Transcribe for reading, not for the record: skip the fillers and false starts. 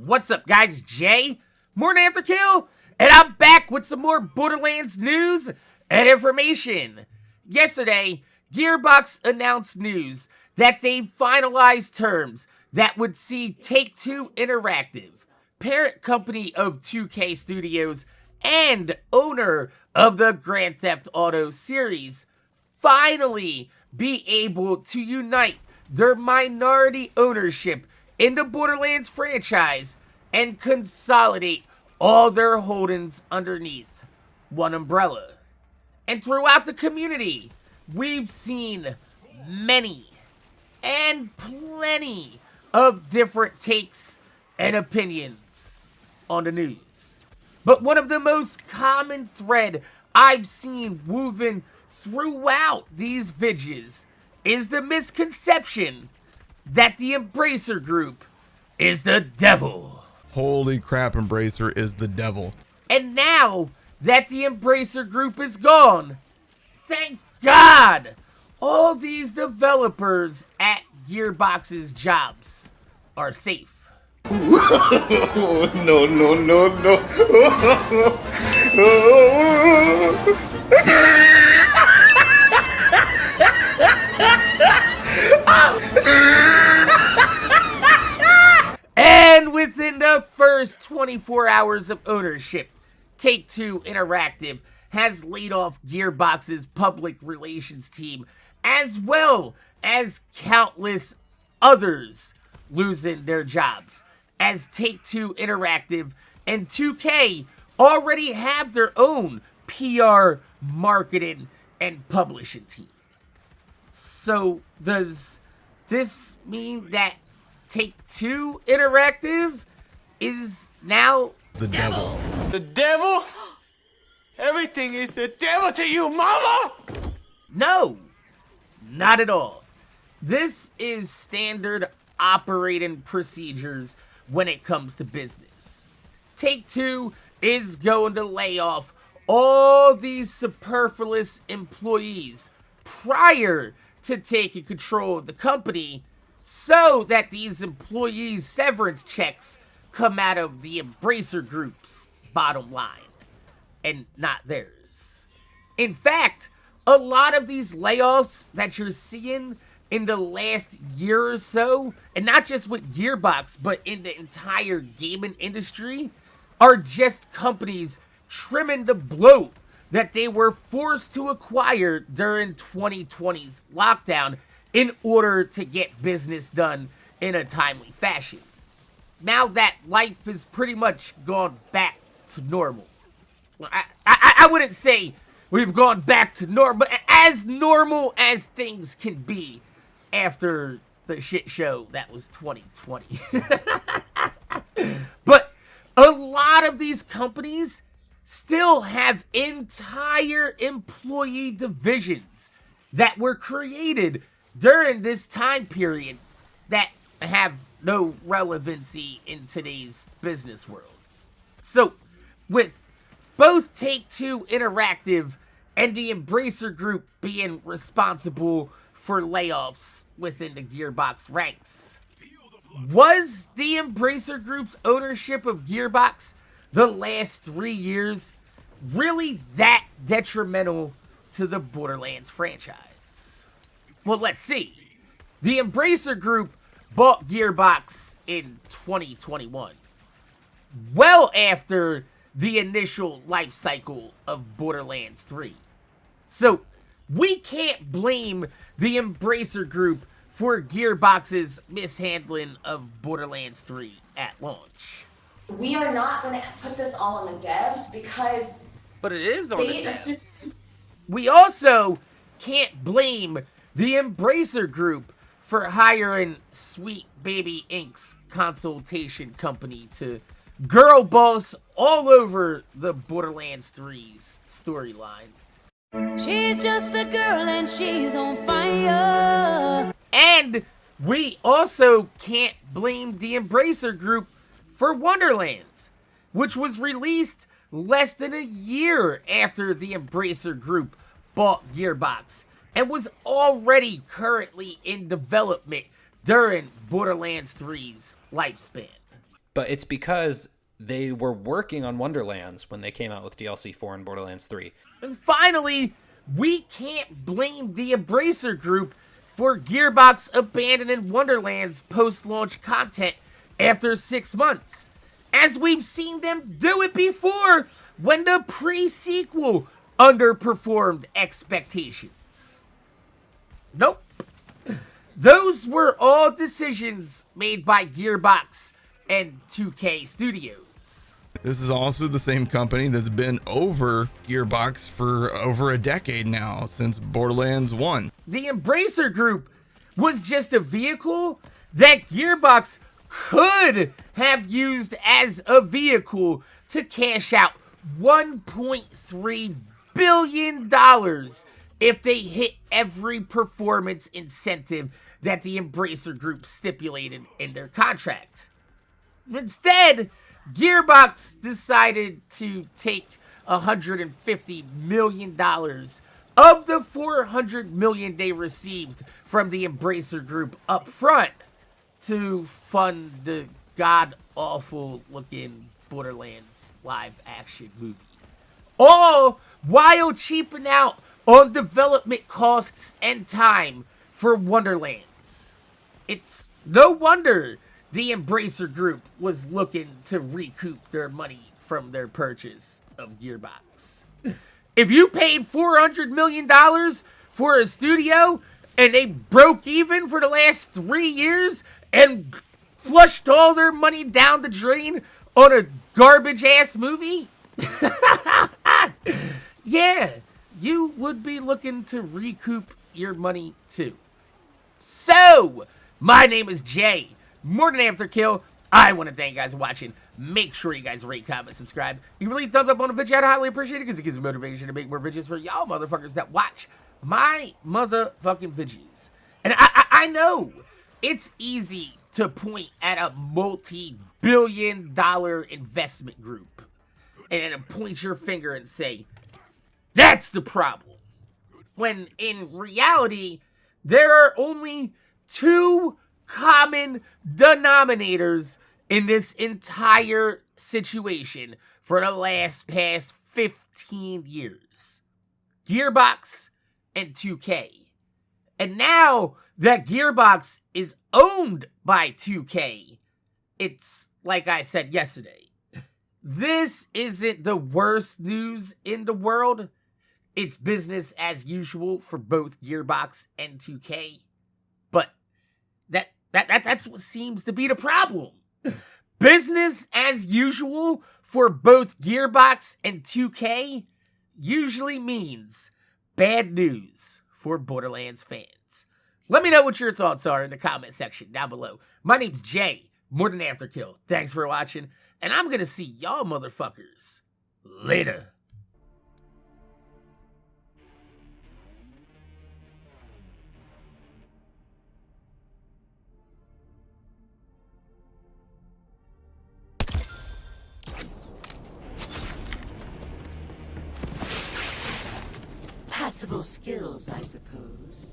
What's up, guys? It's Jay, MorninAfterKill, and I'm back with some more Borderlands news and information. Yesterday, Gearbox announced news that they finalized terms that would see Take-Two Interactive, parent company of 2K Studios and owner of the Grand Theft Auto series, finally be able to unite their minority ownership in the Borderlands franchise and consolidate all their holdings underneath one umbrella. And throughout the community, we've seen many and plenty of different takes and opinions on the news. But one of the most common thread I've seen woven throughout these vidges is the misconception that the Embracer Group is the devil. Holy crap, Embracer is the devil. And now that the Embracer Group is gone, thank God, all these developers at Gearbox's jobs are safe. No. And within the first 24 hours of ownership, Take-Two Interactive has laid off Gearbox's public relations team, as well as countless others losing their jobs, as Take-Two Interactive and 2K already have their own PR, marketing, and publishing team. So does this mean that Take-Two Interactive is now The devil. The devil? Everything is the devil to you, mama! No, not at all. This is standard operating procedures when it comes to business. Take-Two is going to lay off all these superfluous employees prior to taking control of the company, so that these employees' severance checks come out of the Embracer Group's bottom line and not theirs. In fact, a lot of these layoffs that you're seeing in the last year or so, and not just with Gearbox, but in the entire gaming industry, are just companies trimming the bloat that they were forced to acquire during 2020's lockdown in order to get business done in a timely fashion. Now that life has pretty much gone back to normal. I wouldn't say we've gone back to normal as things can be after the shit show that was 2020. But a lot of these companies still have entire employee divisions that were created during this time period that have no relevancy in today's business world. So, with both Take-Two Interactive and the Embracer Group being responsible for layoffs within the Gearbox ranks, was the Embracer Group's ownership of Gearbox the last 3 years really that detrimental to the Borderlands franchise? Well, let's see. The Embracer Group bought Gearbox in 2021, well after the initial life cycle of Borderlands 3. So, we can't blame the Embracer Group for Gearbox's mishandling of Borderlands 3 at launch. We are not going to put this all on the devs because... But it is on the devs. We also can't blame the Embracer Group for hiring Sweet Baby Inc.'s consultation company to girl boss all over the Borderlands 3's storyline. She's just a girl and she's on fire. And we also can't blame the Embracer Group for Wonderlands, which was released less than a year after the Embracer Group bought Gearbox and was already currently in development during Borderlands 3's lifespan. but it's because they were working on Wonderlands when they came out with DLC 4 and Borderlands 3. And finally, we can't blame the Embracer Group for Gearbox abandoning Wonderland's post-launch content after 6 months, as we've seen them do it before when the pre-sequel underperformed expectations. Nope. Those were all decisions made by Gearbox and 2K Studios. This is also the same company that's been over Gearbox for over a decade now, since Borderlands 1. The Embracer Group was just a vehicle that Gearbox could have used as a vehicle to cash out $1.3 billion if they hit every performance incentive that the Embracer Group stipulated in their contract. Instead, Gearbox decided to take $150 million of the $400 million they received from the Embracer Group up front to fund the god-awful looking Borderlands live-action movie. All while cheaping out on development costs and time for Wonderlands. It's no wonder the Embracer Group was looking to recoup their money from their purchase of Gearbox. If you paid $400 million for a studio and they broke even for the last 3 years and flushed all their money down the drain on a garbage-ass movie, yeah, you would be looking to recoup your money too. So, my name is Jay. MorninAfterKill. I want to thank you guys for watching. Make sure you guys rate, comment, subscribe. You can really thumbs up on the video. I'd highly appreciate it because it gives me motivation to make more videos for y'all motherfuckers that watch my motherfucking videos. And I know it's easy to point at a multi-billion-dollar investment group and point your finger and say, that's the problem. When in reality, there are only 2 common denominators in this entire situation for the past 15 years. Gearbox and 2K. And now that Gearbox is owned by 2K, it's like I said yesterday. This isn't the worst news in the world. It's business as usual for both Gearbox and 2K. But that's what seems to be the problem. Business as usual for both Gearbox and 2K usually means bad news for Borderlands fans. Let me know what your thoughts are in the comment section down below. My name's Jay, MorninAfterKill. Thanks for watching, and I'm gonna see y'all motherfuckers later. Passable skills, I suppose.